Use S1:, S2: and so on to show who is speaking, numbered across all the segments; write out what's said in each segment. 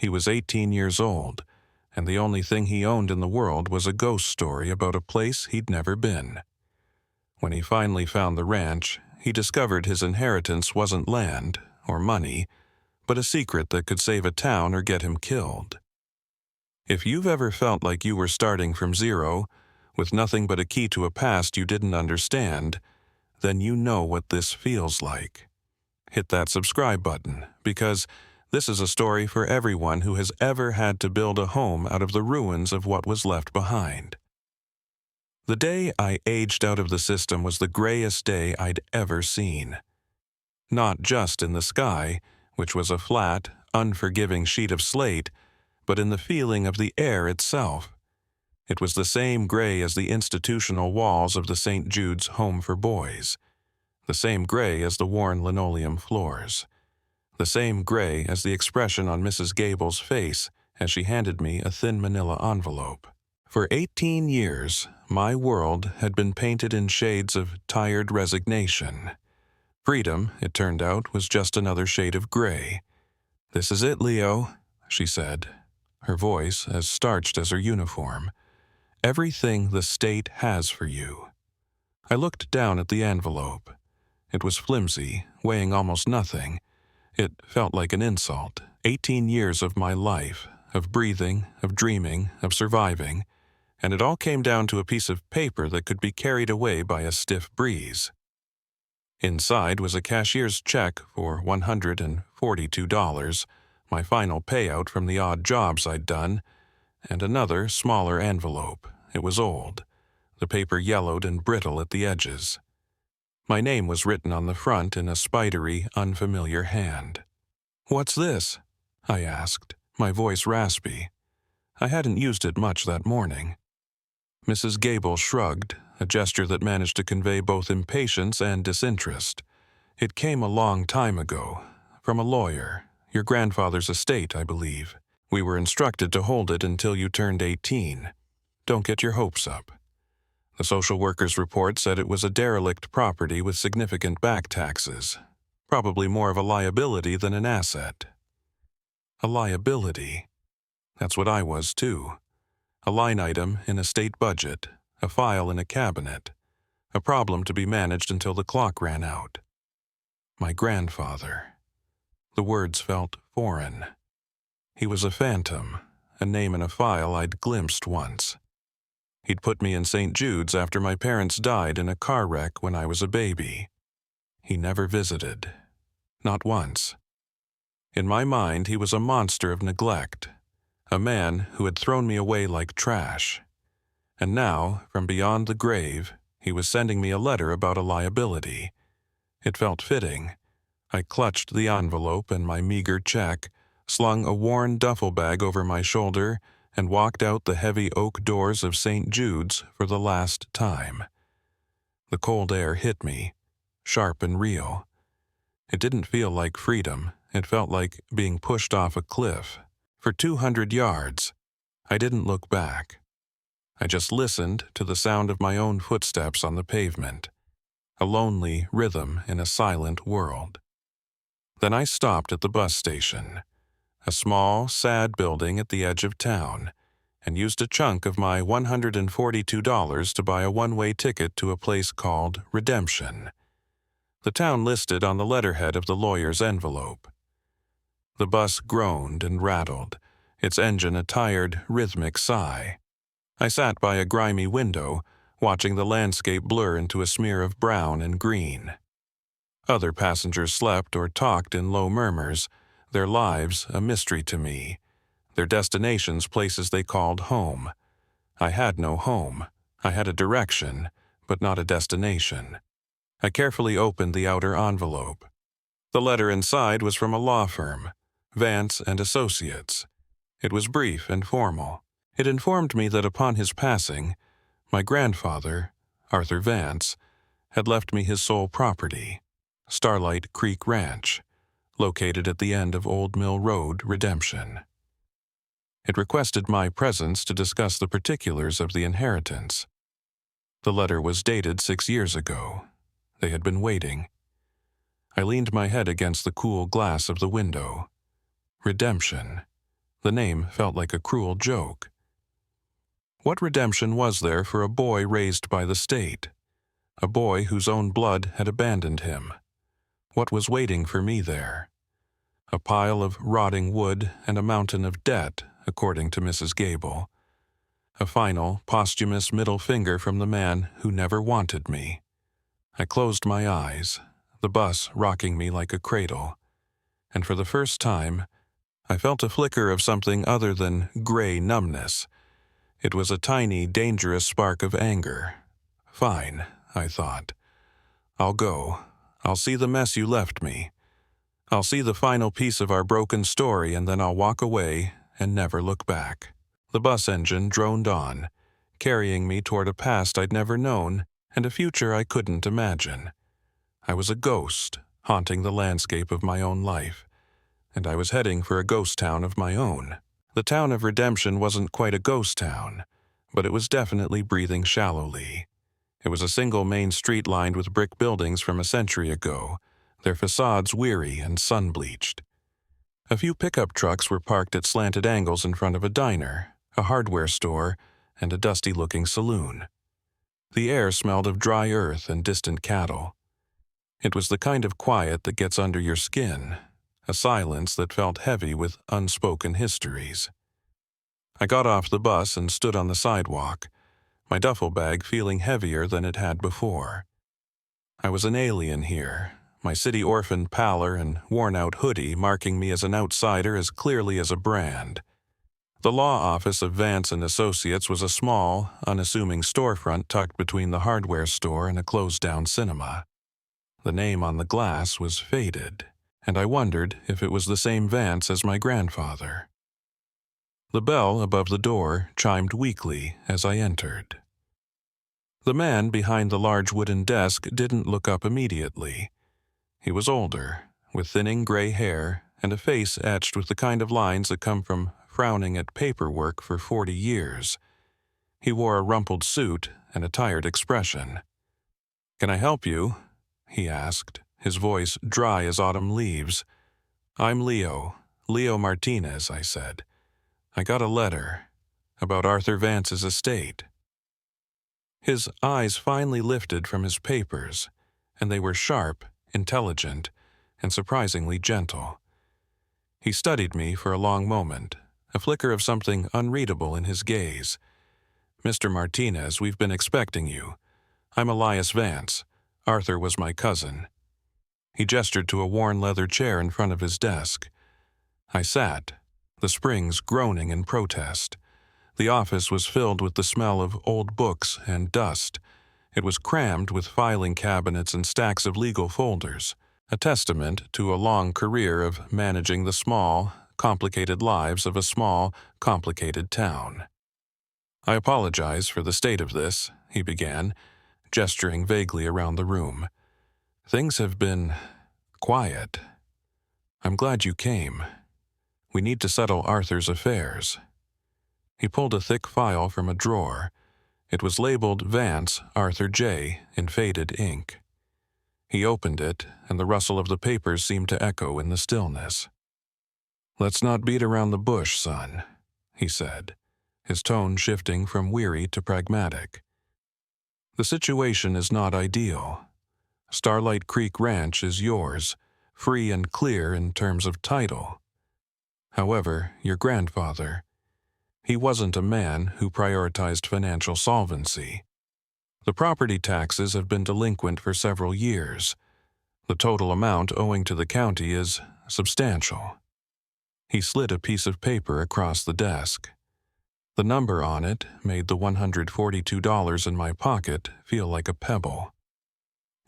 S1: He was 18 years old, and the only thing he owned in the world was a ghost story about a place he'd never been. When he finally found the ranch, he discovered his inheritance wasn't land or money, but a secret that could save a town or get him killed. If you've ever felt like you were starting from zero, with nothing but a key to a past you didn't understand, then you know what this feels like. Hit that subscribe button, because this is a story for everyone who has ever had to build a home out of the ruins of what was left behind. The day I aged out of the system was the grayest day I'd ever seen. Not just in the sky, which was a flat, unforgiving sheet of slate, but in the feeling of the air itself. It was the same gray as the institutional walls of the St. Jude's Home for Boys, the same gray as the worn linoleum floors, the same gray as the expression on Mrs. Gable's face as she handed me a thin manila envelope. For 18 years, my world had been painted in shades of tired resignation. Freedom, it turned out, was just another shade of gray. "This is it, Leo," she said, her voice as starched as her uniform. "Everything the state has for you." I looked down at the envelope. It was flimsy, weighing almost nothing. It felt like an insult. 18 years of my life, of breathing, of dreaming, of surviving, and it all came down to a piece of paper that could be carried away by a stiff breeze. Inside was a cashier's check for $142, my final payout from the odd jobs I'd done, and another, smaller envelope. It was old, the paper yellowed and brittle at the edges. My name was written on the front in a spidery, unfamiliar hand. "What's this?" I asked, my voice raspy. I hadn't used it much that morning. Mrs. Gable shrugged, a gesture that managed to convey both impatience and disinterest. "It came a long time ago, from a lawyer, your grandfather's estate, I believe. We were instructed to hold it until you turned 18. Don't get your hopes up." The social worker's report said it was a derelict property with significant back taxes, probably more of a liability than an asset. A liability. That's what I was, too. A line item in a state budget, a file in a cabinet, a problem to be managed until the clock ran out. My grandfather. The words felt foreign. He was a phantom, a name in a file I'd glimpsed once. He'd put me in St. Jude's after my parents died in a car wreck when I was a baby. He never visited. Not once. In my mind, he was a monster of neglect, a man who had thrown me away like trash. And now, from beyond the grave, he was sending me a letter about a liability. It felt fitting. I clutched the envelope and my meager check, slung a worn duffel bag over my shoulder, and walked out the heavy oak doors of St. Jude's for the last time. The cold air hit me, sharp and real. It didn't feel like freedom. It felt like being pushed off a cliff. For 200 yards, I didn't look back. I just listened to the sound of my own footsteps on the pavement, a lonely rhythm in a silent world. Then I stopped at the bus station, a small, sad building at the edge of town, and used a chunk of my $142 to buy a one-way ticket to a place called Redemption, the town listed on the letterhead of the lawyer's envelope. The bus groaned and rattled, its engine a tired, rhythmic sigh. I sat by a grimy window, watching the landscape blur into a smear of brown and green. Other passengers slept or talked in low murmurs, their lives a mystery to me, their destinations places they called home. I had no home. I had a direction, but not a destination. I carefully opened the outer envelope. The letter inside was from a law firm, Vance and Associates. It was brief and formal. It informed me that upon his passing, my grandfather, Arthur Vance, had left me his sole property, Starlight Creek Ranch, located at the end of Old Mill Road, Redemption. It requested my presence to discuss the particulars of the inheritance. The letter was dated 6 years ago. They had been waiting. I leaned my head against the cool glass of the window. Redemption. The name felt like a cruel joke. What redemption was there for a boy raised by the state? A boy whose own blood had abandoned him. What was waiting for me there? A pile of rotting wood and a mountain of debt, according to Mrs. Gable. A final, posthumous middle finger from the man who never wanted me. I closed my eyes, the bus rocking me like a cradle, and for the first time, I felt a flicker of something other than gray numbness. It was a tiny, dangerous spark of anger. Fine, I thought. I'll go. I'll see the mess you left me. I'll see the final piece of our broken story, and then I'll walk away and never look back. The bus engine droned on, carrying me toward a past I'd never known and a future I couldn't imagine. I was a ghost, haunting the landscape of my own life, and I was heading for a ghost town of my own. The town of redemption wasn't quite a ghost town, but it was definitely breathing shallowly. It was a single main street lined with brick buildings from a century ago, their facades weary and sun-bleached. A few pickup trucks were parked at slanted angles in front of a diner, a hardware store, and a dusty-looking saloon. The air smelled of dry earth and distant cattle. It was the kind of quiet that gets under your skin, a silence that felt heavy with unspoken histories. I got off the bus and stood on the sidewalk, my duffel bag feeling heavier than it had before. I was an alien here, my city orphan pallor and worn-out hoodie marking me as an outsider as clearly as a brand. The law office of Vance & Associates was a small, unassuming storefront tucked between the hardware store and a closed-down cinema. The name on the glass was faded, and I wondered if it was the same Vance as my grandfather. The bell above the door chimed weakly as I entered. The man behind the large wooden desk didn't look up immediately. He was older, with thinning gray hair and a face etched with the kind of lines that come from frowning at paperwork for 40 years. He wore a rumpled suit and a tired expression. "Can I help you?" he asked, his voice dry as autumn leaves. "I'm Leo Martinez," I said. "I got a letter about Arthur Vance's estate." His eyes finally lifted from his papers, and they were sharp, intelligent, and surprisingly gentle. He studied me for a long moment, a flicker of something unreadable in his gaze. "Mr. Martinez, we've been expecting you. I'm Elias Vance. Arthur was my cousin." He gestured to a worn leather chair in front of his desk. I sat, the springs groaning in protest. The office was filled with the smell of old books and dust. It was crammed with filing cabinets and stacks of legal folders, a testament to a long career of managing the small, complicated lives of a small, complicated town. "I apologize for the state of this," he began, gesturing vaguely around the room. "Things have been quiet. I'm glad you came. We need to settle Arthur's affairs." He pulled a thick file from a drawer. It was labeled Vance Arthur J. in faded ink. He opened it, and the rustle of the papers seemed to echo in the stillness. "Let's not beat around the bush, son," he said, his tone shifting from weary to pragmatic. "The situation is not ideal. Starlight Creek Ranch is yours, free and clear in terms of title. However, your grandfather, he wasn't a man who prioritized financial solvency. The property taxes have been delinquent for several years. The total amount owing to the county is substantial." He slid a piece of paper across the desk. The number on it made the $142 in my pocket feel like a pebble.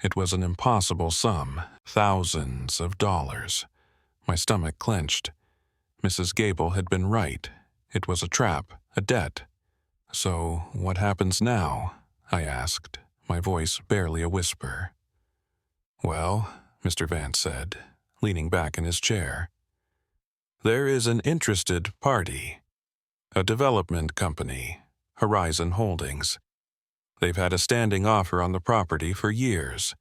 S1: It was an impossible sum, thousands of dollars. My stomach clenched. Mrs. Gable had been right. It was a trap, a debt. "So, what happens now?" I asked, my voice barely a whisper. "Well," Mr. Vance said, leaning back in his chair, "there is an interested party, a development company, Horizon Holdings. They've had a standing offer on the property for years.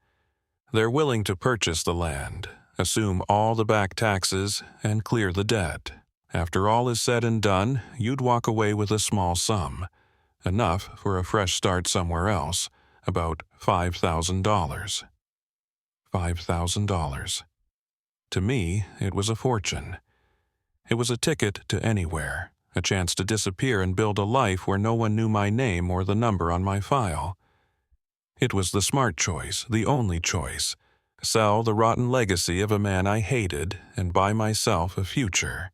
S1: They're willing to purchase the land, assume all the back taxes, and clear the debt. After all is said and done, you'd walk away with a small sum, enough for a fresh start somewhere else, about $5,000. $5,000. To me, it was a fortune. It was a ticket to anywhere, a chance to disappear and build a life where no one knew my name or the number on my file. It was the smart choice, the only choice. Sell the rotten legacy of a man I hated and buy myself a future.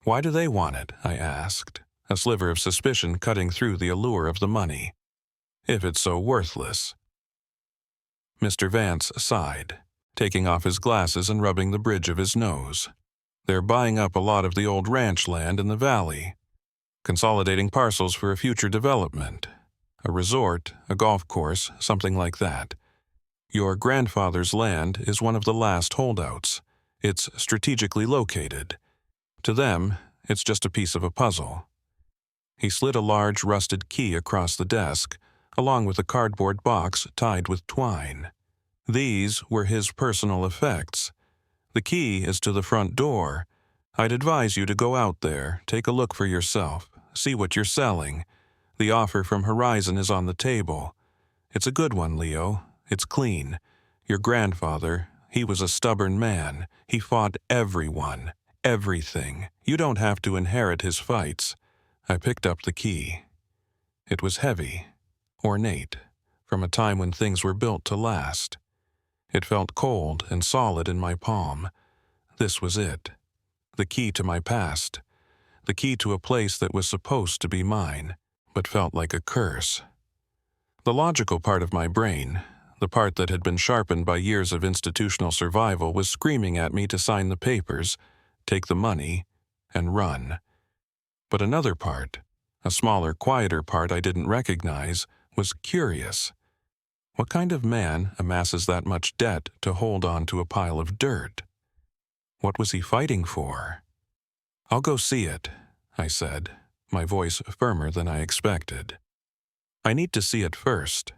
S1: Why do they want it? I asked, a sliver of suspicion cutting through the allure of the money. If it's so worthless. Mr. Vance sighed, taking off his glasses and rubbing the bridge of his nose. They're buying up a lot of the old ranch land in the valley, consolidating parcels for a future development. A resort, a golf course, something like that. Your grandfather's land is one of the last holdouts. It's strategically located. To them, it's just a piece of a puzzle. He slid a large rusted key across the desk, along with a cardboard box tied with twine. These were his personal effects. The key is to the front door. I'd advise you to go out there, take a look for yourself, see what you're selling. The offer from Horizon is on the table. It's a good one, Leo. It's clean. Your grandfather, he was a stubborn man. He fought everyone, everything. You don't have to inherit his fights. I picked up the key. It was heavy, ornate, from a time when things were built to last. It felt cold and solid in my palm. This was it. The key to my past. The key to a place that was supposed to be mine, but felt like a curse. The logical part of my brain, the part that had been sharpened by years of institutional survival, was screaming at me to sign the papers, take the money, and run. But another part, a smaller, quieter part I didn't recognize, was curious. What kind of man amasses that much debt to hold on to a pile of dirt? What was he fighting for? "I'll go see it," I said, my voice firmer than I expected. "I need to see it first."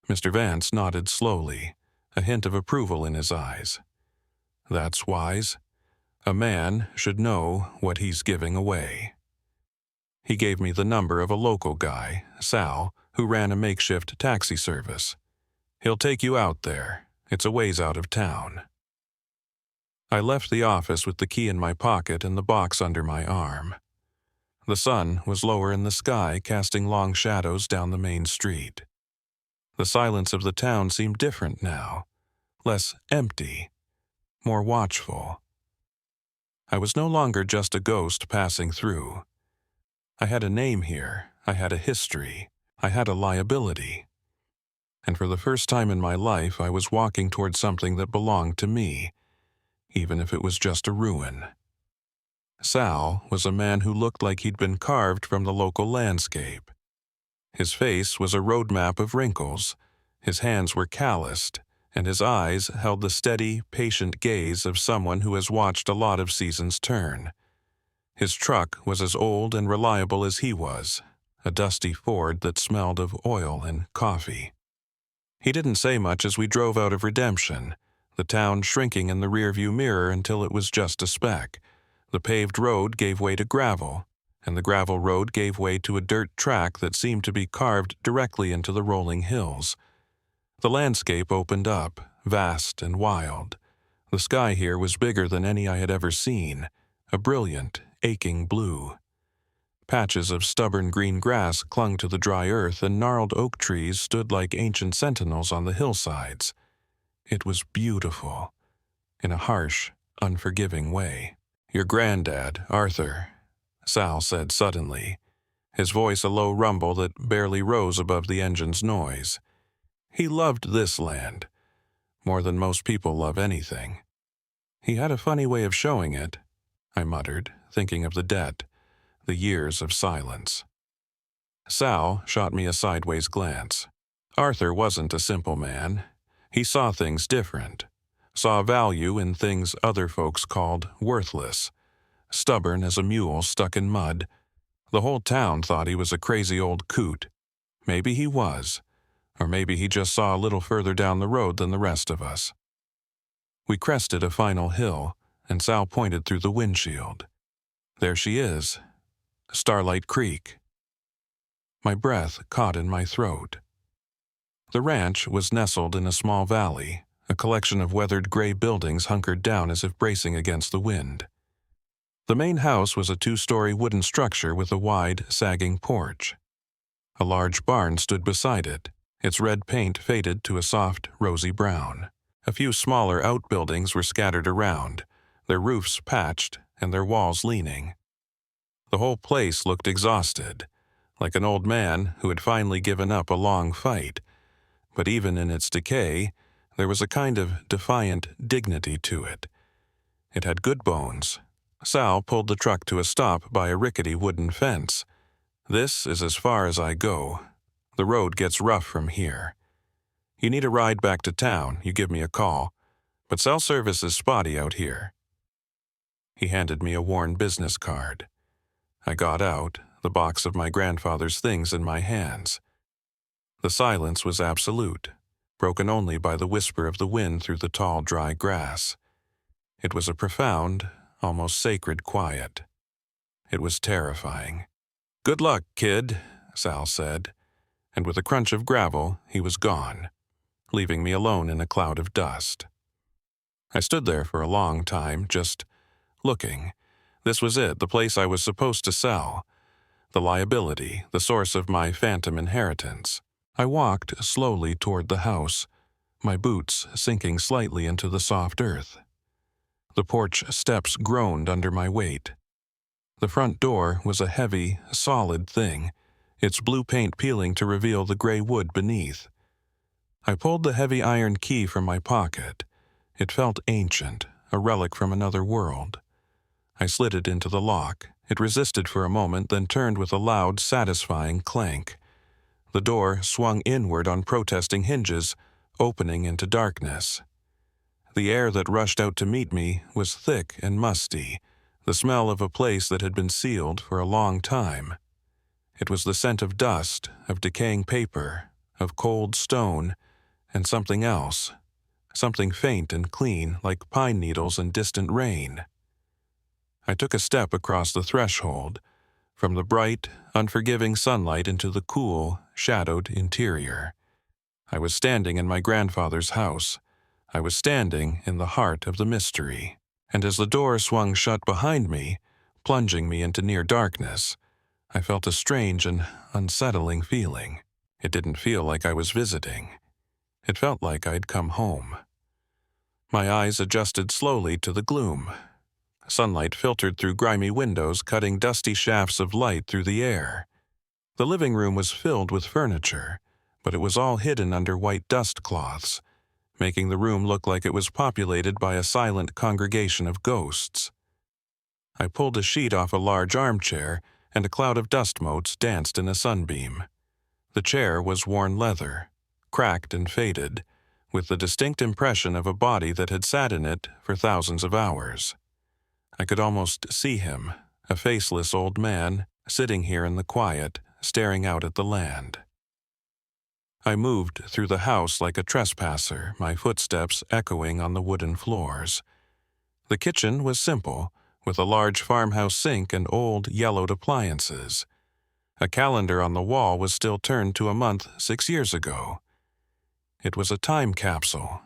S1: Mr. Vance nodded slowly, a hint of approval in his eyes. That's wise. A man should know what he's giving away. He gave me the number of a local guy, Sal, who ran a makeshift taxi service. He'll take you out there. It's a ways out of town. I left the office with the key in my pocket and the box under my arm. The sun was lower in the sky, casting long shadows down the main street. The silence of the town seemed different now, less empty, more watchful. I was no longer just a ghost passing through. I had a name here, I had a history, I had a liability. And for the first time in my life, I was walking toward something that belonged to me, even if it was just a ruin. Sal was a man who looked like he'd been carved from the local landscape. His face was a road map of wrinkles, his hands were calloused, and his eyes held the steady, patient gaze of someone who has watched a lot of seasons turn. His truck was as old and reliable as he was, a dusty Ford that smelled of oil and coffee. He didn't say much as we drove out of Redemption, the town shrinking in the rearview mirror until it was just a speck. The paved road gave way to gravel, and the gravel road gave way to a dirt track that seemed to be carved directly into the rolling hills. The landscape opened up, vast and wild. The sky here was bigger than any I had ever seen, a brilliant, aching blue. Patches of stubborn green grass clung to the dry earth, and gnarled oak trees stood like ancient sentinels on the hillsides. It was beautiful, in a harsh, unforgiving way. "Your granddad, Arthur," Sal said suddenly, his voice a low rumble that barely rose above the engine's noise. He loved this land, more than most people love anything. He had a funny way of showing it, I muttered, thinking of the debt, the years of silence. Sal shot me a sideways glance. Arthur wasn't a simple man. He saw things different, saw value in things other folks called worthless. Stubborn as a mule stuck in mud, the whole town thought he was a crazy old coot. Maybe he was, or maybe he just saw a little further down the road than the rest of us. We crested a final hill, and Sal pointed through the windshield. There she is, Starlight Creek. My breath caught in my throat. The ranch was nestled in a small valley, a collection of weathered gray buildings hunkered down as if bracing against the wind. The main house was a 2-story wooden structure with a wide, sagging porch. A large barn stood beside it, its red paint faded to a soft, rosy brown. A few smaller outbuildings were scattered around, their roofs patched and their walls leaning. The whole place looked exhausted, like an old man who had finally given up a long fight. But even in its decay, there was a kind of defiant dignity to it. It had good bones. Sal pulled the truck to a stop by a rickety wooden fence. "This is as far as I go. The road gets rough from here. You need a ride back to town, you give me a call, but cell service is spotty out here." He handed me a worn business card. I got out, the box of my grandfather's things in my hands. The silence was absolute, broken only by the whisper of the wind through the tall, dry grass. It was a profound, almost sacred quiet. It was terrifying. "Good luck, kid," Sal said, and with a crunch of gravel, he was gone, leaving me alone in a cloud of dust. I stood there for a long time, just looking. This was it, the place I was supposed to sell. The liability, the source of my phantom inheritance. I walked slowly toward the house, my boots sinking slightly into the soft earth. The porch steps groaned under my weight. The front door was a heavy, solid thing, its blue paint peeling to reveal the gray wood beneath. I pulled the heavy iron key from my pocket. It felt ancient, a relic from another world. I slid it into the lock. It resisted for a moment, then turned with a loud, satisfying clank. The door swung inward on protesting hinges, opening into darkness. The air that rushed out to meet me was thick and musty, the smell of a place that had been sealed for a long time. It was the scent of dust, of decaying paper, of cold stone, and something else, something faint and clean like pine needles and distant rain. I took a step across the threshold, from the bright, unforgiving sunlight into the cool, shadowed interior. I was standing in my grandfather's house. I was standing in the heart of the mystery. And as the door swung shut behind me, plunging me into near darkness, I felt a strange and unsettling feeling. It didn't feel like I was visiting. It felt like I'd come home. My eyes adjusted slowly to the gloom. Sunlight filtered through grimy windows, cutting dusty shafts of light through the air. The living room was filled with furniture, but it was all hidden under white dust cloths, making the room look like it was populated by a silent congregation of ghosts. I pulled a sheet off a large armchair, and a cloud of dust motes danced in a sunbeam. The chair was worn leather, cracked and faded, with the distinct impression of a body that had sat in it for thousands of hours. I could almost see him, a faceless old man, sitting here in the quiet, staring out at the land. I moved through the house like a trespasser, my footsteps echoing on the wooden floors. The kitchen was simple, with a large farmhouse sink and old, yellowed appliances. A calendar on the wall was still turned to a month 6 years ago. It was a time capsule,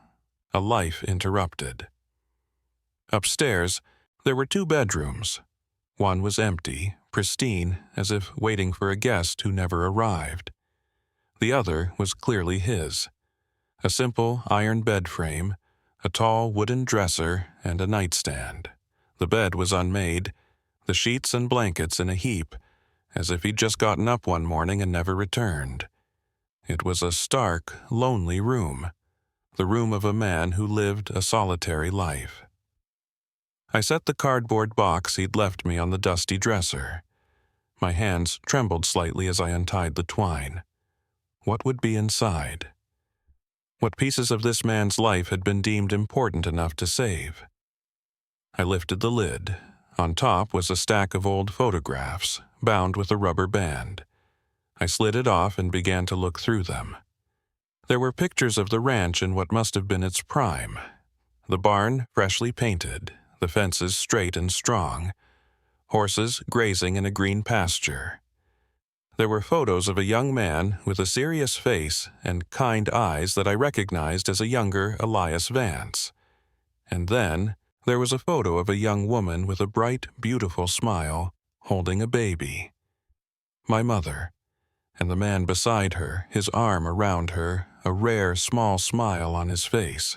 S1: a life interrupted. Upstairs, there were 2 bedrooms. One was empty, pristine, as if waiting for a guest who never arrived. The other was clearly his. A simple iron bed frame, a tall wooden dresser, and a nightstand. The bed was unmade, the sheets and blankets in a heap, as if he'd just gotten up one morning and never returned. It was a stark, lonely room, the room of a man who lived a solitary life. I set the cardboard box he'd left me on the dusty dresser. My hands trembled slightly as I untied the twine. What would be inside? What pieces of this man's life had been deemed important enough to save? I lifted the lid. On top was a stack of old photographs, bound with a rubber band. I slid it off and began to look through them. There were pictures of the ranch in what must have been its prime. The barn freshly painted, the fences straight and strong, horses grazing in a green pasture. There were photos of a young man with a serious face and kind eyes that I recognized as a younger Elias Vance. And then there was a photo of a young woman with a bright, beautiful smile, holding a baby. My mother, and the man beside her, his arm around her, a rare, small smile on his face.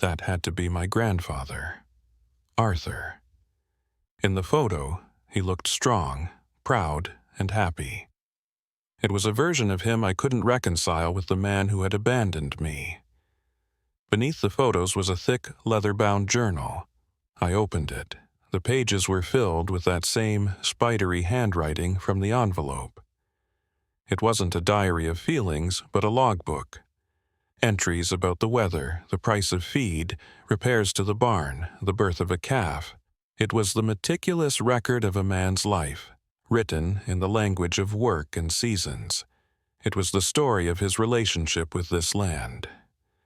S1: That had to be my grandfather, Arthur. In the photo, he looked strong, proud, and happy. It was a version of him I couldn't reconcile with the man who had abandoned me. Beneath the photos was a thick, leather-bound journal. I opened it. The pages were filled with that same spidery handwriting from the envelope. It wasn't a diary of feelings, but a logbook. Entries about the weather, the price of feed, repairs to the barn, the birth of a calf. It was the meticulous record of a man's life, written in the language of work and seasons. It was the story of his relationship with this land.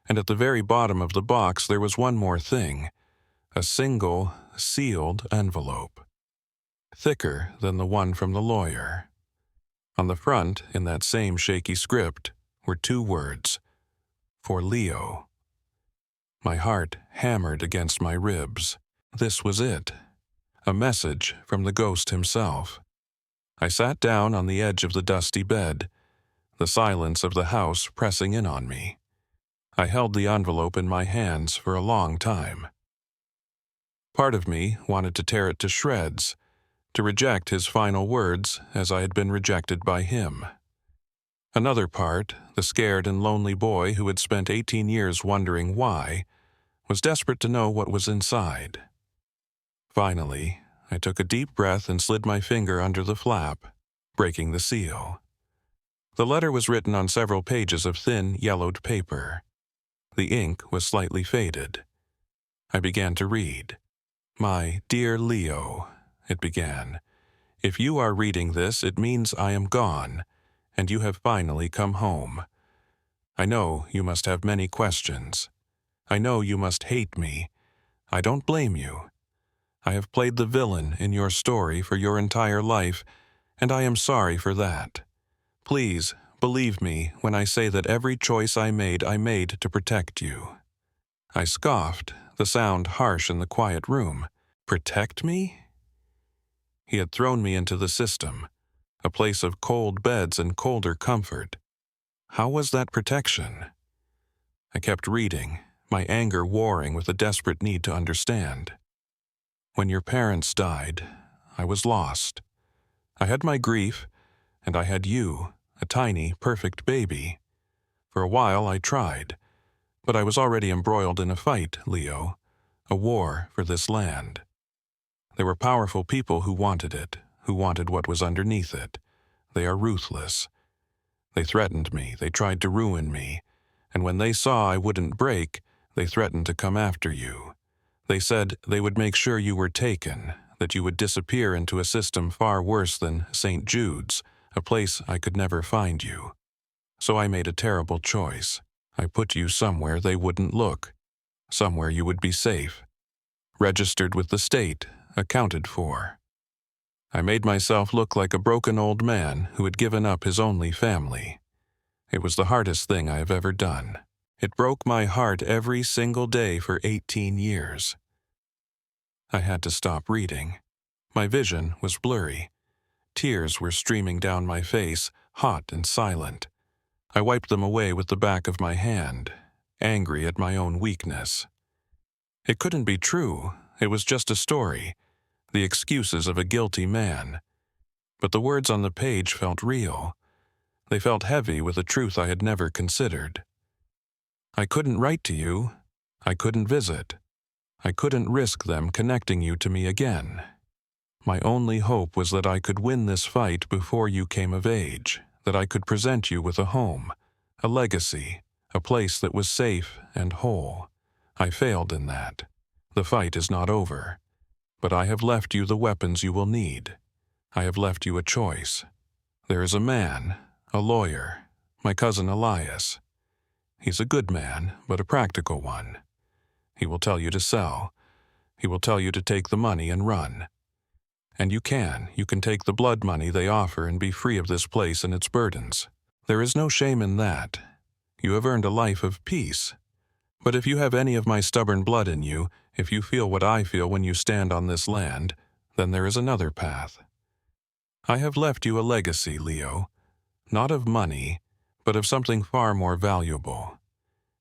S1: And at the very bottom of the box there was one more thing, a single, sealed envelope, thicker than the one from the lawyer. On the front, in that same shaky script, were 2 words, "For Leo." My heart hammered against my ribs. This was it, a message from the ghost himself. I sat down on the edge of the dusty bed, the silence of the house pressing in on me. I held the envelope in my hands for a long time. Part of me wanted to tear it to shreds, to reject his final words as I had been rejected by him. Another part, the scared and lonely boy who had spent 18 years wondering why, was desperate to know what was inside. Finally, I took a deep breath and slid my finger under the flap, breaking the seal. The letter was written on several pages of thin, yellowed paper. The ink was slightly faded. I began to read. "My dear Leo," it began, "if you are reading this, it means I am gone, and you have finally come home. I know you must have many questions. I know you must hate me. I don't blame you. I have played the villain in your story for your entire life, and I am sorry for that. Please, believe me when I say that every choice I made to protect you." I scoffed, the sound harsh in the quiet room. Protect me? He had thrown me into the system, a place of cold beds and colder comfort. How was that protection? I kept reading, my anger warring with a desperate need to understand. When your parents died, I was lost. I had my grief, and I had you, a tiny, perfect baby. For a while I tried, but I was already embroiled in a fight, Leo, a war for this land. There were powerful people who wanted it, who wanted what was underneath it. They are ruthless. They threatened me, they tried to ruin me, and when they saw I wouldn't break, they threatened to come after you. They said they would make sure you were taken, that you would disappear into a system far worse than St. Jude's, a place I could never find you. So I made a terrible choice. I put you somewhere they wouldn't look, somewhere you would be safe, registered with the state, accounted for. I made myself look like a broken old man who had given up his only family. It was the hardest thing I have ever done. It broke my heart every single day for 18 years. I had to stop reading. My vision was blurry. Tears were streaming down my face, hot and silent. I wiped them away with the back of my hand, angry at my own weakness. It couldn't be true. It was just a story, the excuses of a guilty man. But the words on the page felt real. They felt heavy with a truth I had never considered. I couldn't write to you. I couldn't visit. I couldn't risk them connecting you to me again. My only hope was that I could win this fight before you came of age, that I could present you with a home, a legacy, a place that was safe and whole. I failed in that. The fight is not over. But I have left you the weapons you will need. I have left you a choice. There is a man, a lawyer, my cousin Elias. He's a good man, but a practical one. He will tell you to sell. He will tell you to take the money and run. And you can take the blood money they offer and be free of this place and its burdens. There is no shame in that. You have earned a life of peace. But if you have any of my stubborn blood in you, if you feel what I feel when you stand on this land, then there is another path. I have left you a legacy, Leo, not of money, but of something far more valuable.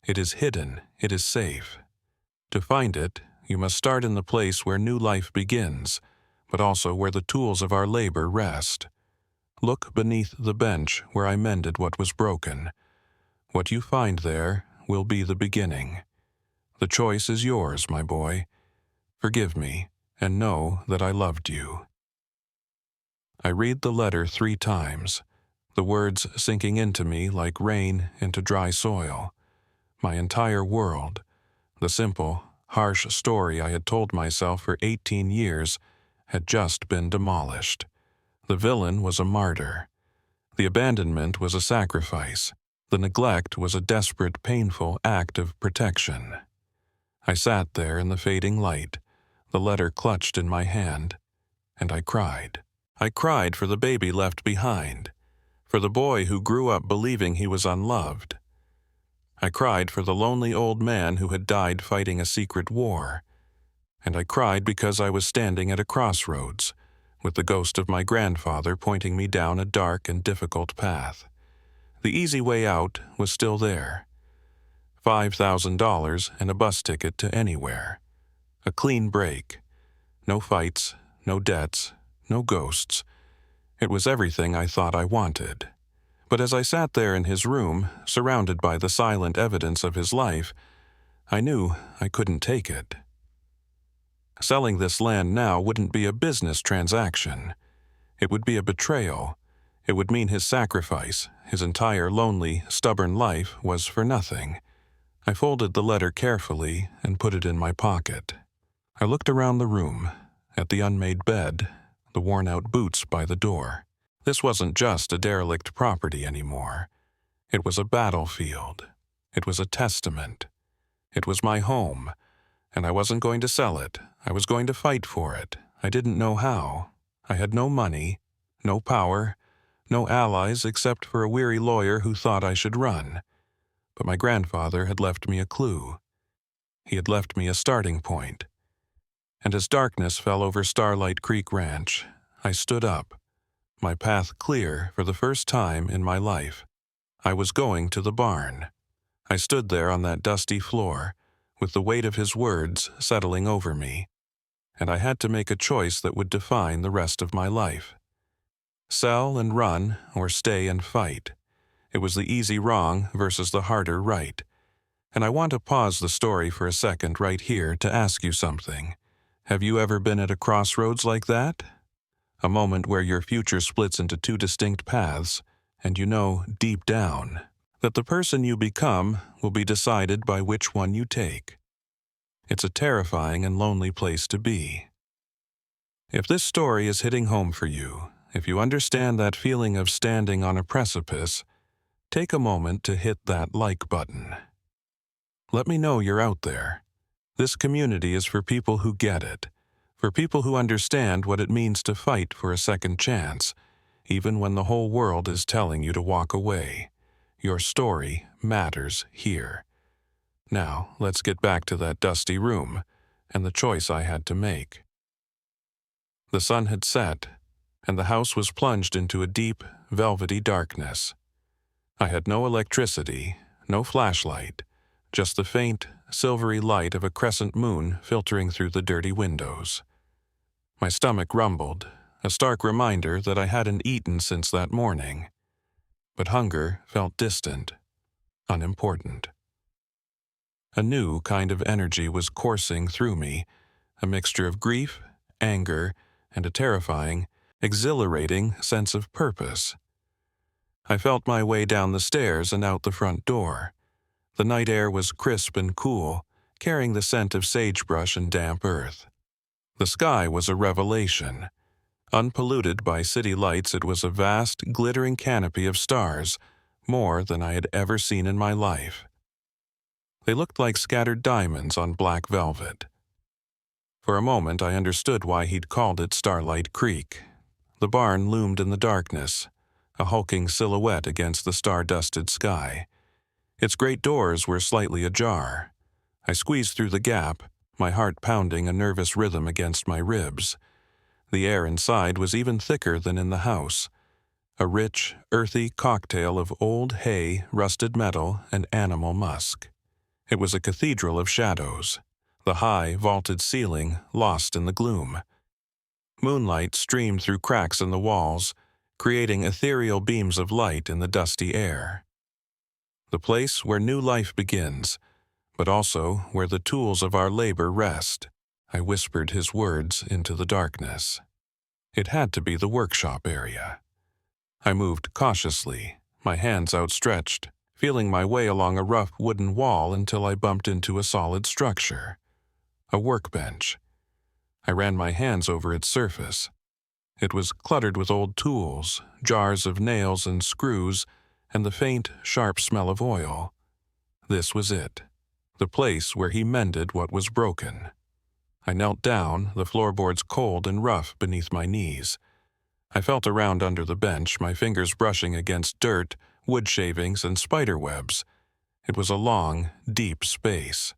S1: It is hidden, it is safe. To find it, you must start in the place where new life begins, but also where the tools of our labor rest. Look beneath the bench where I mended what was broken. What you find there will be the beginning. The choice is yours, my boy. Forgive me, and know that I loved you. I read the letter 3 times, the words sinking into me like rain into dry soil. My entire world, the simple, harsh story I had told myself for 18 years, had just been demolished. The villain was a martyr. The abandonment was a sacrifice. The neglect was a desperate, painful act of protection. I sat there in the fading light, the letter clutched in my hand, and I cried. I cried for the baby left behind, for the boy who grew up believing he was unloved. I cried for the lonely old man who had died fighting a secret war. And I cried because I was standing at a crossroads, with the ghost of my grandfather pointing me down a dark and difficult path. The easy way out was still there. $5,000 and a bus ticket to anywhere. A clean break. No fights, no debts, no ghosts. It was everything I thought I wanted. But as I sat there in his room, surrounded by the silent evidence of his life, I knew I couldn't take it. Selling this land now wouldn't be a business transaction. It would be a betrayal. It would mean his sacrifice, his entire lonely, stubborn life, was for nothing. I folded the letter carefully and put it in my pocket. I looked around the room, at the unmade bed, the worn-out boots by the door. This wasn't just a derelict property anymore. It was a battlefield. It was a testament. It was my home, and I wasn't going to sell it. I was going to fight for it. I didn't know how. I had no money, no power, no allies except for a weary lawyer who thought I should run. But my grandfather had left me a clue. He had left me a starting point. And as darkness fell over Starlight Creek Ranch, I stood up, my path clear for the first time in my life. I was going to the barn. I stood there on that dusty floor, with the weight of his words settling over me, and I had to make a choice that would define the rest of my life. Sell and run, or stay and fight. It was the easy wrong versus the harder right. And I want to pause the story for a second right here to ask you something. Have you ever been at a crossroads like that? A moment where your future splits into 2 distinct paths, and you know deep down that the person you become will be decided by which one you take. It's a terrifying and lonely place to be. If this story is hitting home for you, if you understand that feeling of standing on a precipice, take a moment to hit that like button. Let me know you're out there. This community is for people who get it, for people who understand what it means to fight for a second chance, even when the whole world is telling you to walk away. Your story matters here. Now, let's get back to that dusty room and the choice I had to make. The sun had set, and the house was plunged into a deep, velvety darkness. I had no electricity, no flashlight, just the faint, silvery light of a crescent moon filtering through the dirty windows. My stomach rumbled, a stark reminder that I hadn't eaten since that morning. But hunger felt distant, unimportant. A new kind of energy was coursing through me, a mixture of grief, anger, and a terrifying, exhilarating sense of purpose. I felt my way down the stairs and out the front door. The night air was crisp and cool, carrying the scent of sagebrush and damp earth. The sky was a revelation. Unpolluted by city lights, it was a vast, glittering canopy of stars, more than I had ever seen in my life. They looked like scattered diamonds on black velvet. For a moment I understood why he'd called it Starlight Creek. The barn loomed in the darkness, a hulking silhouette against the star-dusted sky. Its great doors were slightly ajar. I squeezed through the gap, my heart pounding a nervous rhythm against my ribs. The air inside was even thicker than in the house, a rich, earthy cocktail of old hay, rusted metal, and animal musk. It was a cathedral of shadows, the high, vaulted ceiling lost in the gloom. Moonlight streamed through cracks in the walls, creating ethereal beams of light in the dusty air. The place where new life begins, but also where the tools of our labor rest. I whispered his words into the darkness. It had to be the workshop area. I moved cautiously, my hands outstretched, feeling my way along a rough wooden wall until I bumped into a solid structure. A workbench. I ran my hands over its surface. It was cluttered with old tools, jars of nails and screws, and the faint, sharp smell of oil. This was it, the place where he mended what was broken. I knelt down, the floorboards cold and rough beneath my knees. I felt around under the bench, my fingers brushing against dirt, wood shavings, and spider webs. It was a long, deep space.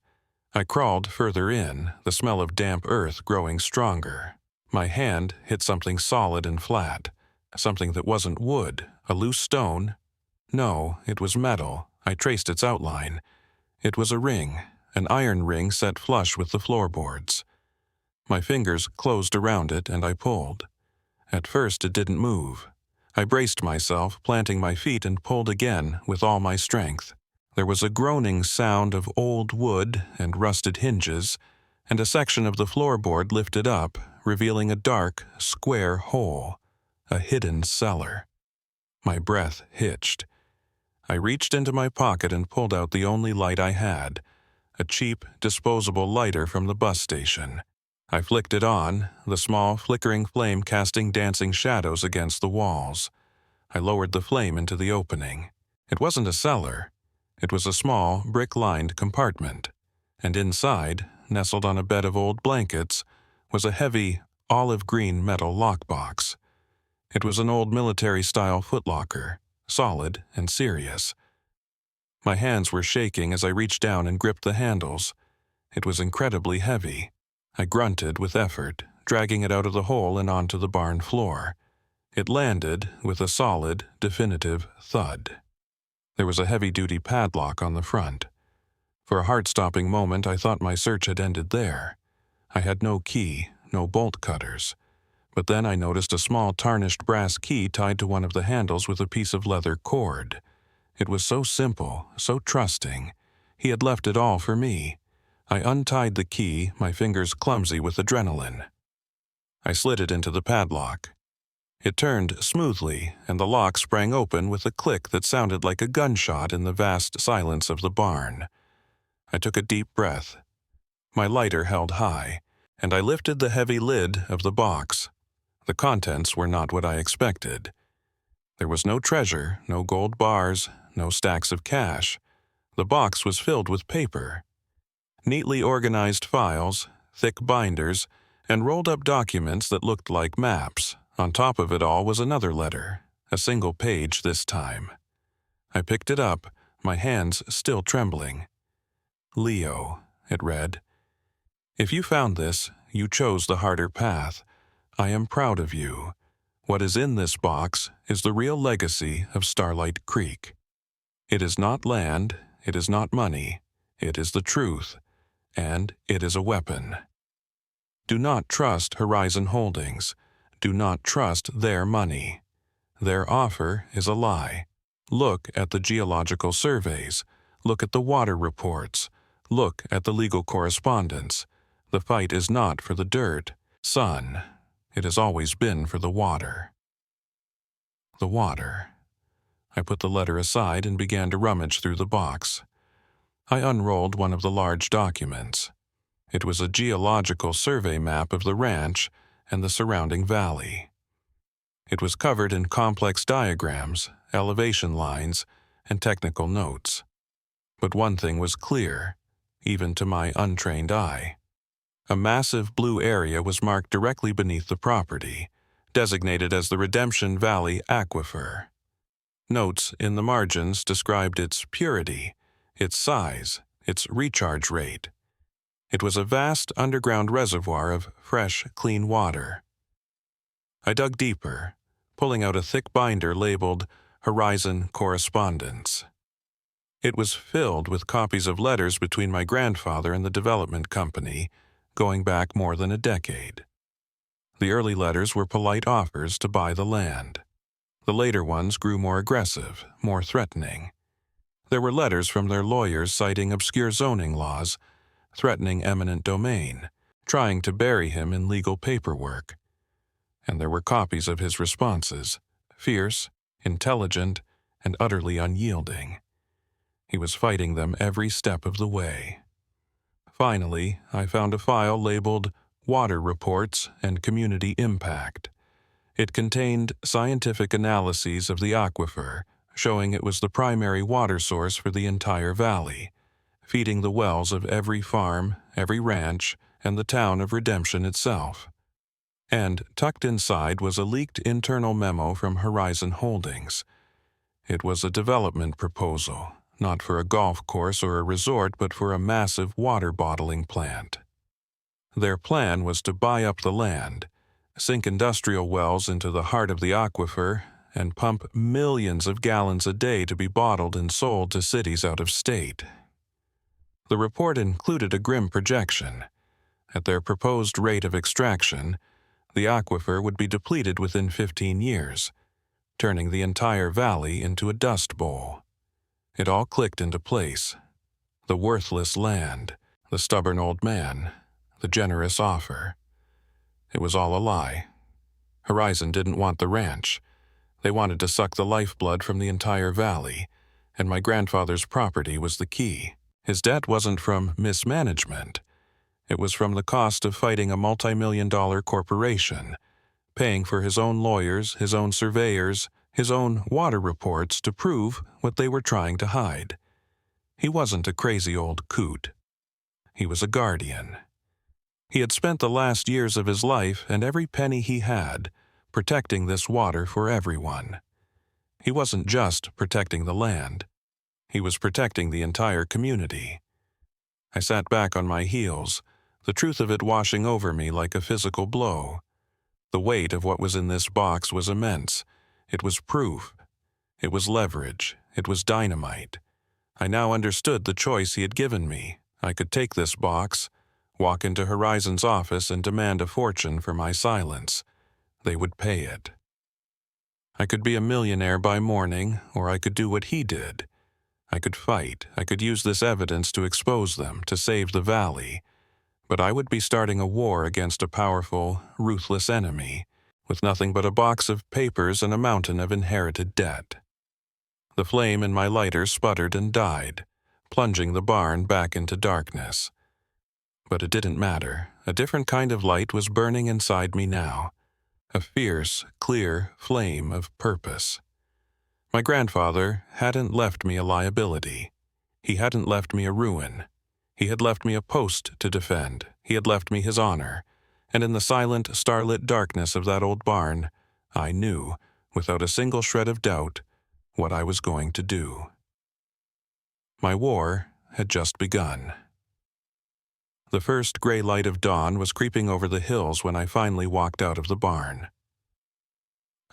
S1: I crawled further in, the smell of damp earth growing stronger. My hand hit something solid and flat, something that wasn't wood, a loose stone. No, it was metal. I traced its outline. It was a ring, an iron ring set flush with the floorboards. My fingers closed around it and I pulled. At first it didn't move. I braced myself, planting my feet, and pulled again with all my strength. There was a groaning sound of old wood and rusted hinges, and a section of the floorboard lifted up, revealing a dark, square hole, a hidden cellar. My breath hitched. I reached into my pocket and pulled out the only light I had, a cheap, disposable lighter from the bus station. I flicked it on, the small, flickering flame casting dancing shadows against the walls. I lowered the flame into the opening. It wasn't a cellar. It was a small, brick-lined compartment, and inside, nestled on a bed of old blankets, was a heavy, olive-green metal lockbox. It was an old military-style footlocker, solid and serious. My hands were shaking as I reached down and gripped the handles. It was incredibly heavy. I grunted with effort, dragging it out of the hole and onto the barn floor. It landed with a solid, definitive thud. There was a heavy-duty padlock on the front. For a heart-stopping moment, I thought my search had ended there. I had no key, no bolt cutters. But then I noticed a small tarnished brass key tied to one of the handles with a piece of leather cord. It was so simple, so trusting. He had left it all for me. I untied the key, my fingers clumsy with adrenaline. I slid it into the padlock. It turned smoothly, and the lock sprang open with a click that sounded like a gunshot in the vast silence of the barn. I took a deep breath. My lighter held high, and I lifted the heavy lid of the box. The contents were not what I expected. There was no treasure, no gold bars, no stacks of cash. The box was filled with paper. Neatly organized files, thick binders, and rolled-up documents that looked like maps. On top of it all was another letter, a single page this time. I picked it up, my hands still trembling. Leo, it read. If you found this, you chose the harder path. I am proud of you. What is in this box is the real legacy of Starlight Creek. It is not land, it is not money, it is the truth, and it is a weapon. Do not trust Horizon Holdings. Do not trust their money. Their offer is a lie. Look at the geological surveys. Look at the water reports. Look at the legal correspondence. The fight is not for the dirt, son. It has always been for the water. The water. I put the letter aside and began to rummage through the box. I unrolled one of the large documents. It was a geological survey map of the ranch and the surrounding valley. It was covered in complex diagrams, elevation lines, and technical notes. But one thing was clear, even to my untrained eye. A massive blue area was marked directly beneath the property, designated as the Redemption Valley Aquifer. Notes in the margins described its purity, its size, its recharge rate. It was a vast underground reservoir of fresh, clean water. I dug deeper, pulling out a thick binder labeled Horizon Correspondence. It was filled with copies of letters between my grandfather and the development company, going back more than a decade. The early letters were polite offers to buy the land. The later ones grew more aggressive, more threatening. There were letters from their lawyers citing obscure zoning laws, threatening eminent domain, trying to bury him in legal paperwork. And there were copies of his responses, fierce, intelligent, and utterly unyielding. He was fighting them every step of the way. Finally, I found a file labeled Water Reports and Community Impact. It contained scientific analyses of the aquifer, showing it was the primary water source for the entire valley, feeding the wells of every farm, every ranch, and the town of Redemption itself. And tucked inside was a leaked internal memo from Horizon Holdings. It was a development proposal, not for a golf course or a resort, but for a massive water bottling plant. Their plan was to buy up the land, sink industrial wells into the heart of the aquifer, and pump millions of gallons a day to be bottled and sold to cities out of state. The report included a grim projection. At their proposed rate of extraction, the aquifer would be depleted within 15 years, turning the entire valley into a dust bowl. It all clicked into place. The worthless land, the stubborn old man, the generous offer. It was all a lie. Horizon didn't want the ranch. They wanted to suck the lifeblood from the entire valley, and my grandfather's property was the key. His debt wasn't from mismanagement. It was from the cost of fighting a multi-million-dollar corporation, paying for his own lawyers, his own surveyors, his own water reports to prove what they were trying to hide. He wasn't a crazy old coot. He was a guardian. He had spent the last years of his life and every penny he had protecting this water for everyone. He wasn't just protecting the land. He was protecting the entire community. I sat back on my heels, the truth of it washing over me like a physical blow. The weight of what was in this box was immense. It was proof. It was leverage. It was dynamite. I now understood the choice he had given me. I could take this box, walk into Horizon's office and demand a fortune for my silence. They would pay it. I could be a millionaire by morning, or I could do what he did. I could fight. I could use this evidence to expose them, to save the valley. But I would be starting a war against a powerful, ruthless enemy, with nothing but a box of papers and a mountain of inherited debt. The flame in my lighter sputtered and died, plunging the barn back into darkness. But it didn't matter. A different kind of light was burning inside me now. A fierce, clear flame of purpose. My grandfather hadn't left me a liability. He hadn't left me a ruin. He had left me a post to defend. He had left me his honor. And in the silent, starlit darkness of that old barn, I knew, without a single shred of doubt, what I was going to do. My war had just begun. The first gray light of dawn was creeping over the hills when I finally walked out of the barn.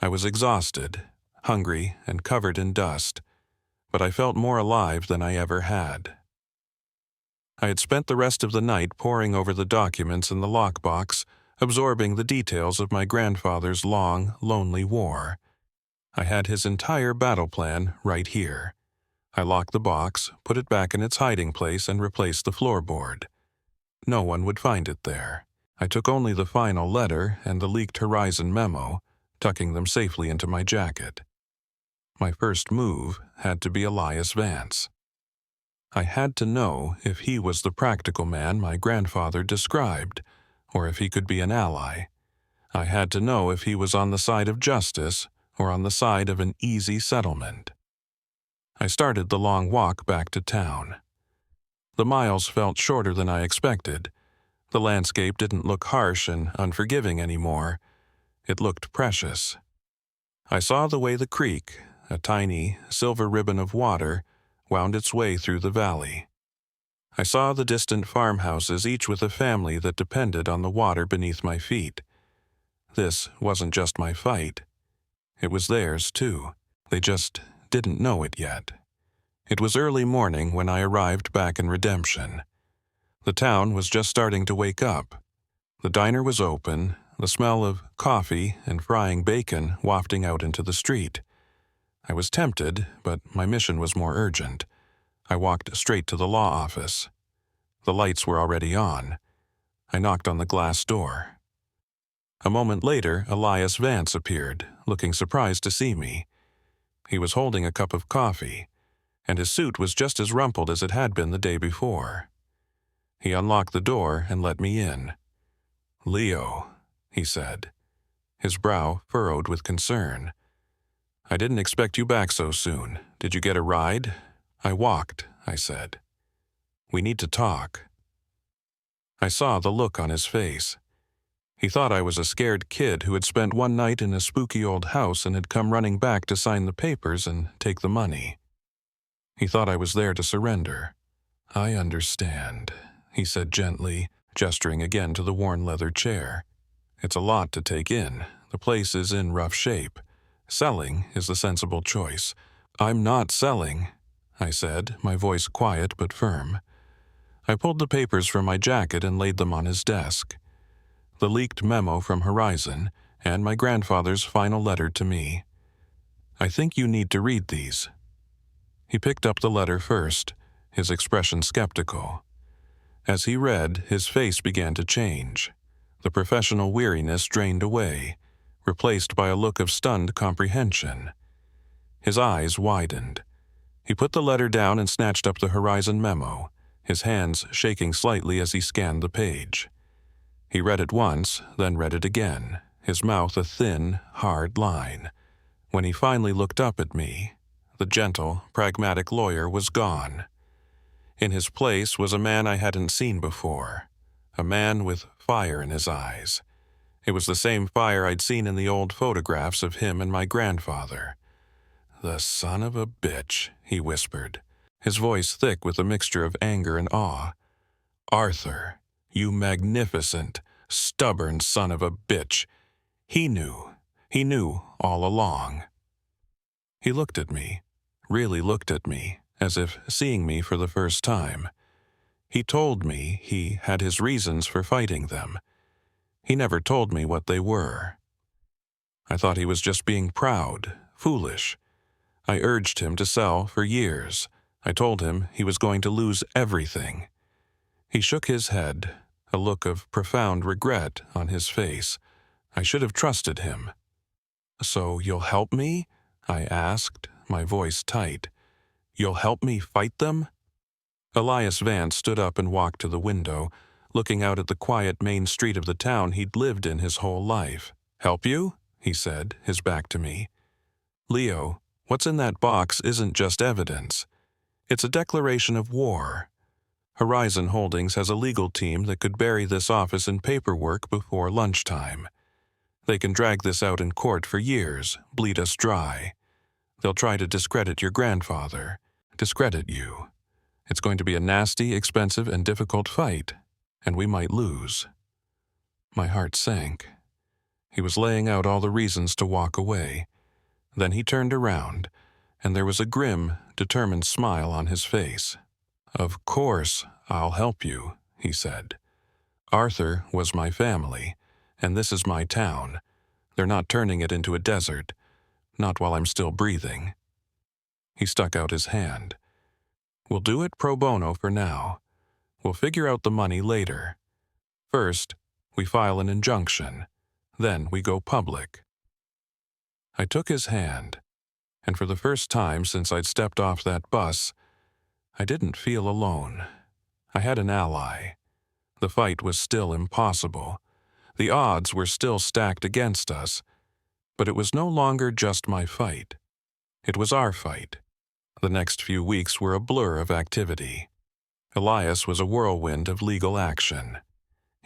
S1: I was exhausted, hungry, and covered in dust, but I felt more alive than I ever had. I had spent the rest of the night poring over the documents in the lockbox, absorbing the details of my grandfather's long, lonely war. I had his entire battle plan right here. I locked the box, put it back in its hiding place, and replaced the floorboard. No one would find it there. I took only the final letter and the leaked Horizon memo, tucking them safely into my jacket. My first move had to be Elias Vance. I had to know if he was the practical man my grandfather described, or if he could be an ally. I had to know if he was on the side of justice or on the side of an easy settlement. I started the long walk back to town. The miles felt shorter than I expected, The landscape didn't look harsh and unforgiving anymore. It looked precious. I saw the way the creek, a tiny, silver ribbon of water, wound its way through the valley. I saw the distant farmhouses, each with a family that depended on the water beneath my feet. This wasn't just my fight. It was theirs, too. They just didn't know it yet. It was early morning when I arrived back in Redemption. The town was just starting to wake up. The diner was open, the smell of coffee and frying bacon wafting out into the street. I was tempted, but my mission was more urgent. I walked straight to the law office. The lights were already on. I knocked on the glass door. A moment later, Elias Vance appeared, looking surprised to see me. He was holding a cup of coffee, and his suit was just as rumpled as it had been the day before. He unlocked the door and let me in. "Leo," he said, his brow furrowed with concern. "I didn't expect you back so soon. Did you get a ride?" "I walked," I said. "We need to talk." I saw the look on his face. He thought I was a scared kid who had spent one night in a spooky old house and had come running back to sign the papers and take the money. He thought I was there to surrender. "I understand," he said gently, gesturing again to the worn leather chair. "It's a lot to take in. The place is in rough shape. Selling is the sensible choice." "I'm not selling," I said, my voice quiet but firm. I pulled the papers from my jacket and laid them on his desk. The leaked memo from Horizon, and my grandfather's final letter to me. "I think you need to read these." He picked up the letter first, his expression skeptical. As he read, his face began to change. The professional weariness drained away, replaced by a look of stunned comprehension. His eyes widened. He put the letter down and snatched up the Horizon memo, his hands shaking slightly as he scanned the page. He read it once, then read it again, his mouth a thin, hard line. When he finally looked up at me, the gentle, pragmatic lawyer was gone. In his place was a man I hadn't seen before, a man with fire in his eyes. It was the same fire I'd seen in the old photographs of him and my grandfather. "The son of a bitch," he whispered, his voice thick with a mixture of anger and awe. "Arthur, you magnificent, stubborn son of a bitch. He knew all along." He looked at me, really looked at me, as if seeing me for the first time. He told me he had his reasons for fighting them. He never told me what they were. I thought he was just being proud, foolish. I urged him to sell for years. I told him he was going to lose everything. He shook his head, a look of profound regret on his face. I should have trusted him. "So you'll help me?" I asked, my voice tight. "You'll help me fight them?" Elias Vance stood up and walked to the window, looking out at the quiet main street of the town he'd lived in his whole life. "Help you?" he said, his back to me. "Leo, what's in that box isn't just evidence. It's a declaration of war. Horizon Holdings has a legal team that could bury this office in paperwork before lunchtime. They can drag this out in court for years, bleed us dry. They'll try to discredit your grandfather, discredit you. It's going to be a nasty, expensive, and difficult fight, and we might lose." My heart sank. He was laying out all the reasons to walk away. Then he turned around, and there was a grim, determined smile on his face. "Of course, I'll help you," he said. "Arthur was my family, and this is my town. They're not turning it into a desert, not while I'm still breathing." He stuck out his hand. "We'll do it pro bono for now. We'll figure out the money later. First, we file an injunction. Then we go public." I took his hand, and for the first time since I'd stepped off that bus, I didn't feel alone. I had an ally. The fight was still impossible. The odds were still stacked against us, but it was no longer just my fight. It was our fight. The next few weeks were a blur of activity. Elias was a whirlwind of legal action.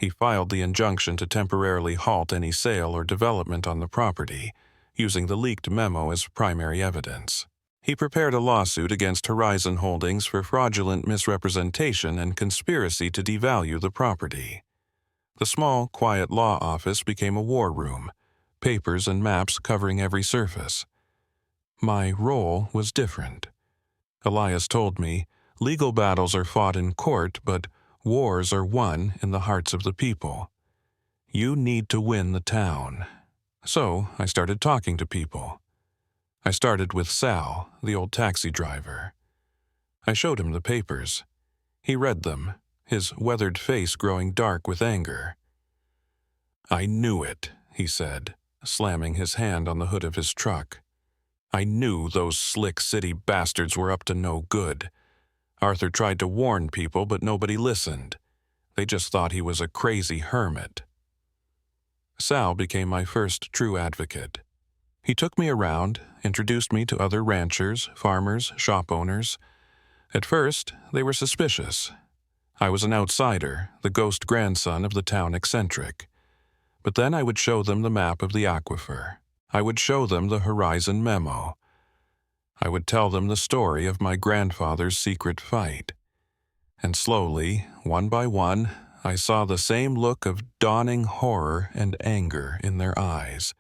S1: He filed the injunction to temporarily halt any sale or development on the property, using the leaked memo as primary evidence. He prepared a lawsuit against Horizon Holdings for fraudulent misrepresentation and conspiracy to devalue the property. The small, quiet law office became a war room, papers and maps covering every surface. My role was different. Elias told me, legal battles are fought in court, but wars are won in the hearts of the people. You need to win the town. So I started talking to people. I started with Sal, the old taxi driver. I showed him the papers. He read them, his weathered face growing dark with anger. "I knew it," he said, slamming his hand on the hood of his truck. "I knew those slick city bastards were up to no good. Arthur tried to warn people, but nobody listened. They just thought he was a crazy hermit." Sal became my first true advocate. He took me around, introduced me to other ranchers, farmers, shop owners. At first, they were suspicious. I was an outsider, the ghost grandson of the town eccentric. But then I would show them the map of the aquifer. I would show them the Horizon memo. I would tell them the story of my grandfather's secret fight. And slowly, one by one, I saw the same look of dawning horror and anger in their eyes.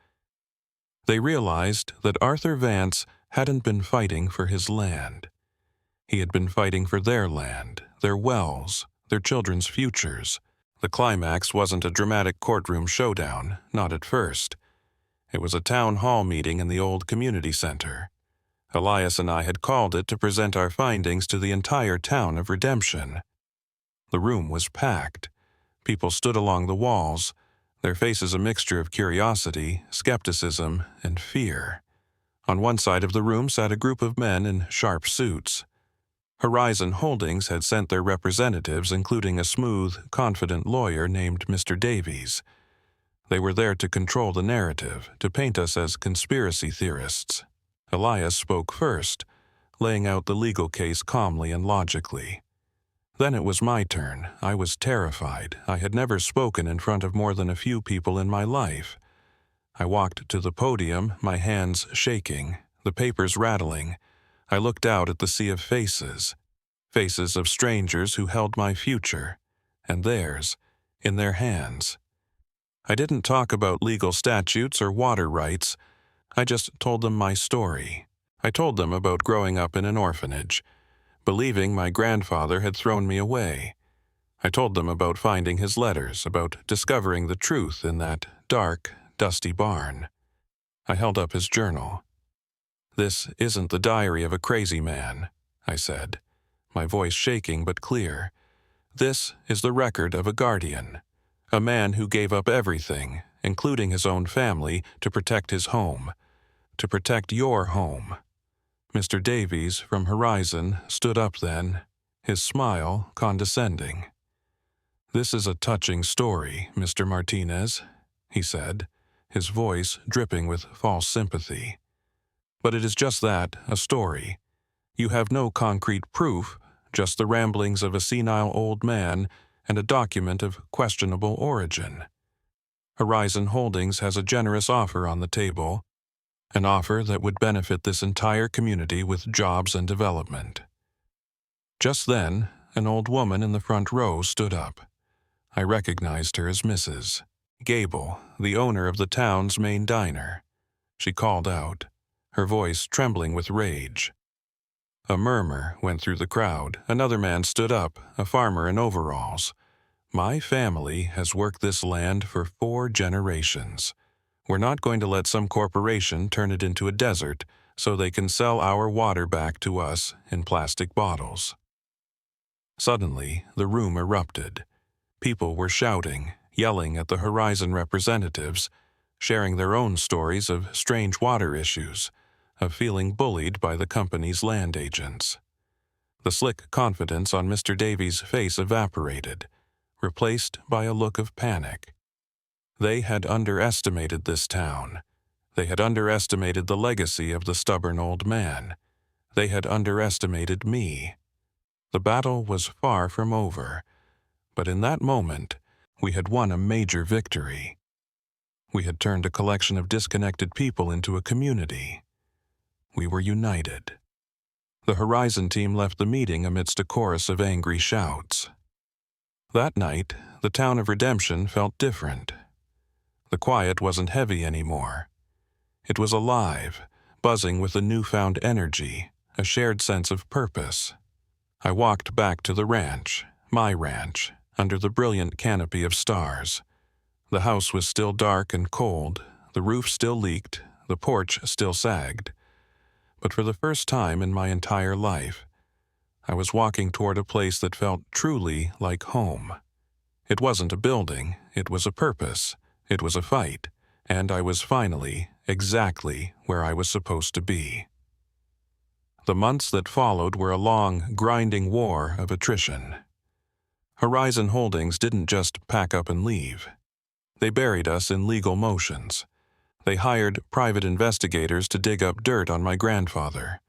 S1: They realized that Arthur Vance hadn't been fighting for his land. He had been fighting for their land, their wells, their children's futures. The climax wasn't a dramatic courtroom showdown, not at first. It was a town hall meeting in the old community center. Elias and I had called it to present our findings to the entire town of Redemption. The room was packed. People stood along the walls, their faces a mixture of curiosity, skepticism, and fear. On one side of the room sat a group of men in sharp suits. Horizon Holdings had sent their representatives, including a smooth, confident lawyer named Mr. Davies. They were there to control the narrative, to paint us as conspiracy theorists. Elias spoke first, laying out the legal case calmly and logically. Then it was my turn. I was terrified. I had never spoken in front of more than a few people in my life. I walked to the podium, my hands shaking, the papers rattling. I looked out at the sea of faces, faces of strangers who held my future, and theirs, in their hands. I didn't talk about legal statutes or water rights. I just told them my story. I told them about growing up in an orphanage, believing my grandfather had thrown me away. I told them about finding his letters, about discovering the truth in that dark, dusty barn. I held up his journal. "This isn't the diary of a crazy man," I said, my voice shaking but clear. "This is the record of a guardian, a man who gave up everything, including his own family, to protect his home, to protect your home." Mr. Davies from Horizon stood up then, his smile condescending. "This is a touching story, Mr. Martinez," he said, his voice dripping with false sympathy. "But it is just that, a story. You have no concrete proof, just the ramblings of a senile old man and a document of questionable origin. Horizon Holdings has a generous offer on the table, an offer that would benefit this entire community with jobs and development." Just then, an old woman in the front row stood up. I recognized her as Mrs. Gable, the owner of the town's main diner. She called out, her voice trembling with rage. A murmur went through the crowd. Another man stood up, a farmer in overalls. "My family has worked this land for 4 generations. We're not going to let some corporation turn it into a desert so they can sell our water back to us in plastic bottles." Suddenly, the room erupted. People were shouting, yelling at the Horizon representatives, sharing their own stories of strange water issues, of feeling bullied by the company's land agents. The slick confidence on Mr. Davies' face evaporated, replaced by a look of panic. They had underestimated this town. They had underestimated the legacy of the stubborn old man. They had underestimated me. The battle was far from over, but in that moment, We had won a major victory. We had turned a collection of disconnected people into a community. We were united. The Horizon team left the meeting amidst a chorus of angry shouts. That night, the town of Redemption felt different. The quiet wasn't heavy anymore. It was alive, buzzing with a newfound energy, a shared sense of purpose. I walked back to the ranch, my ranch, under the brilliant canopy of stars. The house was still dark and cold, the roof still leaked, the porch still sagged. But for the first time in my entire life, I was walking toward a place that felt truly like home. It wasn't a building, it was a purpose, it was a fight, and I was finally exactly where I was supposed to be. The months that followed were a long, grinding war of attrition. Horizon Holdings didn't just pack up and leave. They buried us in legal motions. They hired private investigators to dig up dirt on my grandfather,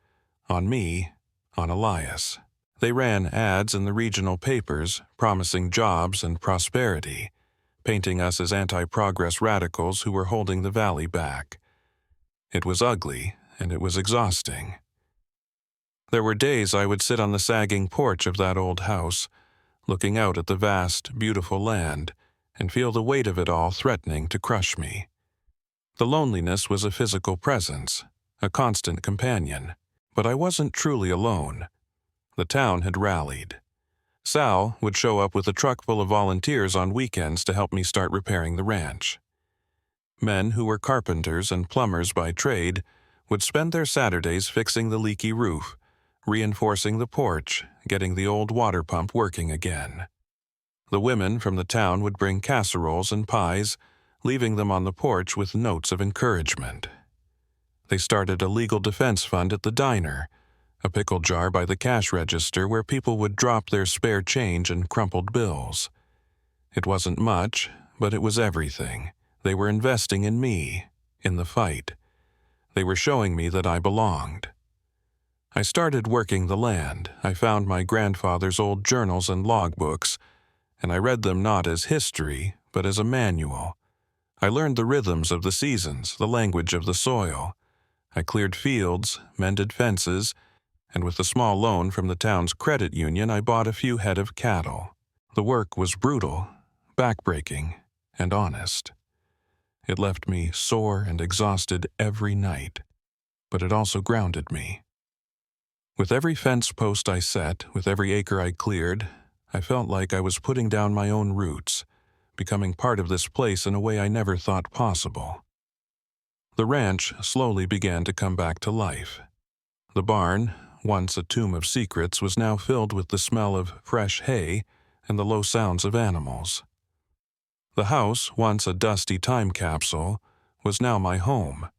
S1: on me, on Elias. They ran ads in the regional papers promising jobs and prosperity, painting us as anti-progress radicals who were holding the valley back. It was ugly, and it was exhausting. There were days I would sit on the sagging porch of that old house, looking out at the vast, beautiful land, and feel the weight of it all threatening to crush me. The loneliness was a physical presence, a constant companion, but I wasn't truly alone. The town had rallied. Sal would show up with a truck full of volunteers on weekends to help me start repairing the ranch. Men who were carpenters and plumbers by trade would spend their Saturdays fixing the leaky roof, reinforcing the porch, getting the old water pump working again. The women from the town would bring casseroles and pies, leaving them on the porch with notes of encouragement. They started a legal defense fund at the diner, a pickle jar by the cash register where people would drop their spare change and crumpled bills. It wasn't much, but it was everything. They were investing in me, in the fight. They were showing me that I belonged. I started working the land. I found my grandfather's old journals and logbooks, and I read them not as history, but as a manual. I learned the rhythms of the seasons, the language of the soil. I cleared fields, mended fences, and with a small loan from the town's credit union, I bought a few head of cattle. The work was brutal, backbreaking, and honest. It left me sore and exhausted every night, but it also grounded me. With every fence post I set, with every acre I cleared, I felt like I was putting down my own roots, becoming part of this place in a way I never thought possible. The ranch slowly began to come back to life. The barn, once a tomb of secrets, was now filled with the smell of fresh hay and the low sounds of animals. The house, once a dusty time capsule, was now my home.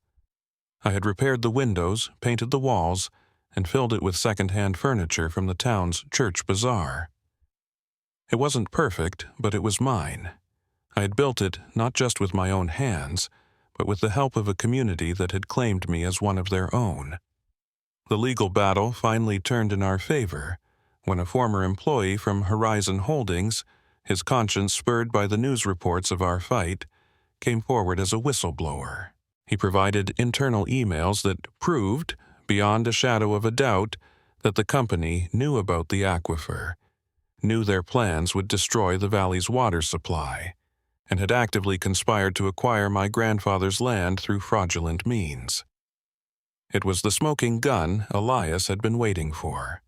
S1: I had repaired the windows, painted the walls, and filled it with second-hand furniture from the town's church bazaar. It wasn't perfect, but it was mine. I had built it not just with my own hands, but with the help of a community that had claimed me as one of their own. The legal battle finally turned in our favor when a former employee from Horizon Holdings, his conscience spurred by the news reports of our fight, came forward as a whistleblower. He provided internal emails that proved, beyond a shadow of a doubt, that the company knew about the aquifer, knew their plans would destroy the valley's water supply, and had actively conspired to acquire my grandfather's land through fraudulent means. It was the smoking gun Elias had been waiting for.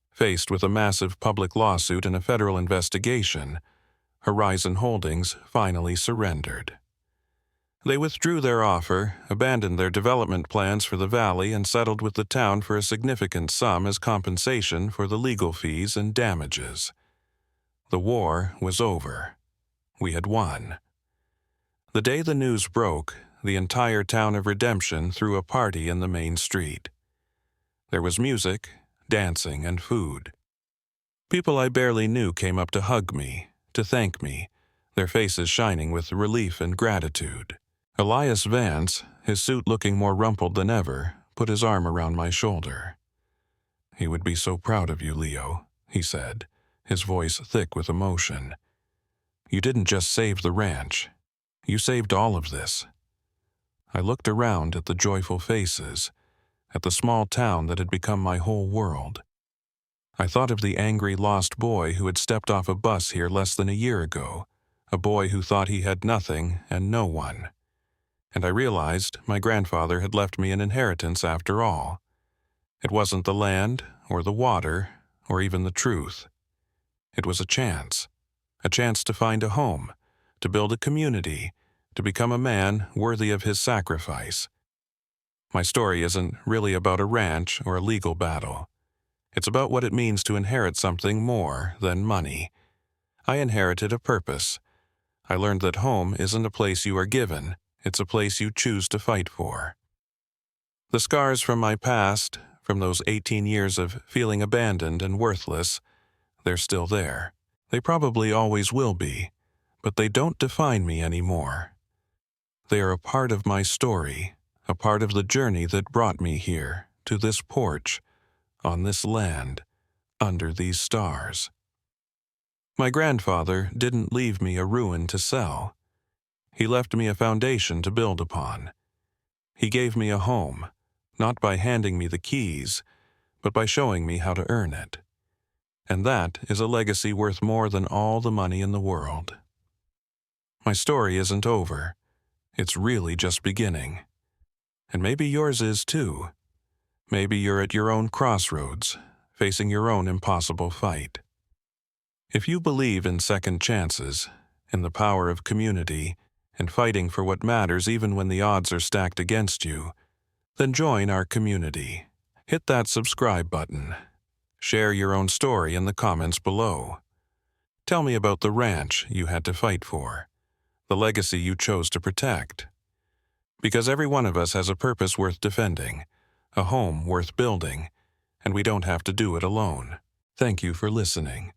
S1: Faced with a massive public lawsuit and a federal investigation, Horizon Holdings finally surrendered. They withdrew their offer, abandoned their development plans for the valley, and settled with the town for a significant sum as compensation for the legal fees and damages. The war was over. We had won. The day the news broke, the entire town of Redemption threw a party in the main street. There was music, dancing, and food. People I barely knew came up to hug me, to thank me, their faces shining with relief and gratitude. Elias Vance, his suit looking more rumpled than ever, put his arm around my shoulder. "He would be so proud of you, Leo," he said, his voice thick with emotion. You didn't just save the ranch. You saved all of this. I looked around at the joyful faces, at the small town that had become my whole world. I thought of the angry lost boy who had stepped off a bus here less than a year ago, a boy who thought he had nothing and no one. And I realized my grandfather had left me an inheritance after all. It wasn't the land, or the water, or even the truth. It was a chance to find a home, to build a community, to become a man worthy of his sacrifice. My story isn't really about a ranch or a legal battle. It's about what it means to inherit something more than money. I inherited a purpose. I learned that home isn't a place you are given, it's a place you choose to fight for. The scars from my past, from those 18 years of feeling abandoned and worthless, they're still there. They probably always will be, but they don't define me anymore. They are a part of my story, a part of the journey that brought me here, to this porch, on this land, under these stars. My grandfather didn't leave me a ruin to sell. He left me a foundation to build upon. He gave me a home, not by handing me the keys, but by showing me how to earn it. And that is a legacy worth more than all the money in the world. My story isn't over. It's really just beginning. And maybe yours is too. Maybe you're at your own crossroads, facing your own impossible fight. If you believe in second chances, in the power of community, and fighting for what matters even when the odds are stacked against you, then join our community. Hit that subscribe button. Share your own story in the comments below. Tell me about the ranch you had to fight for, the legacy you chose to protect. Because every one of us has a purpose worth defending, a home worth building, and we don't have to do it alone. Thank you for listening.